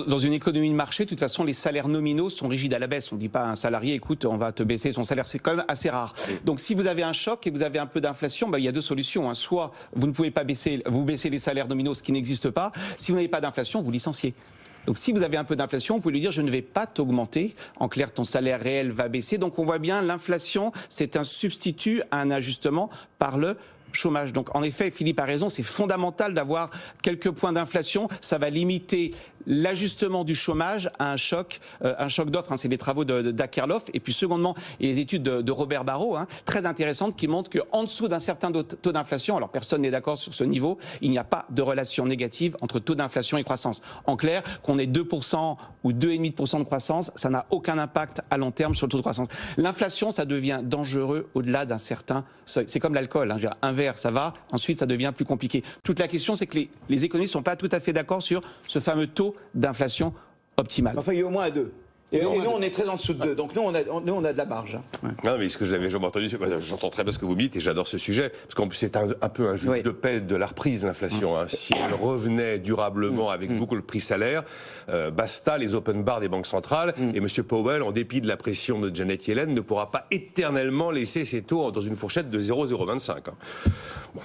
Dans une économie de marché, de toute façon, les salaires nominaux sont rigides à la baisse. On ne dit pas à un salarié, écoute, on va te baisser son salaire. C'est quand même assez rare. Donc, si vous avez un choc et que vous avez un peu d'inflation, il y a deux solutions. Soit vous ne pouvez pas baisser les salaires nominaux, ce qui n'existe pas. Si vous n'avez pas d'inflation, vous licenciez. Donc si vous avez un peu d'inflation, vous pouvez lui dire je ne vais pas t'augmenter. En clair, ton salaire réel va baisser. Donc on voit bien, l'inflation, c'est un substitut à un ajustement par le chômage. Donc en effet, Philippe a raison, c'est fondamental d'avoir quelques points d'inflation. Ça va limiter l'ajustement du chômage à un choc d'offres. C'est les travaux d'Akerlof. Et puis secondement, et les études de Robert Barrault, très intéressantes, qui montrent qu'en dessous d'un certain taux d'inflation, alors personne n'est d'accord sur ce niveau, il n'y a pas de relation négative entre taux d'inflation et croissance. En clair, qu'on ait 2% ou 2,5% de croissance, ça n'a aucun impact à long terme sur le taux de croissance. L'inflation, ça devient dangereux au-delà d'un certain seuil. C'est comme l'alcool. Un verre, ça va, ensuite ça devient plus compliqué. Toute la question, c'est que les économistes ne sont pas tout à fait d'accord sur ce fameux taux d'inflation optimale. Enfin, il est au moins à 2. Et nous, on est très en dessous de 2. Donc, nous, on a de la marge. Ouais. Non, mais ce que j'avais jamais entendu, j'entends très bien ce que vous me dites et j'adore ce sujet. Parce qu'en plus, c'est un peu un juge de paix de la reprise, l'inflation. Si elle revenait durablement avec beaucoup le prix salaire, basta les open bars des banques centrales. Et M. Powell, en dépit de la pression de Janet Yellen, ne pourra pas éternellement laisser ses taux dans une fourchette de 0,025. Bon.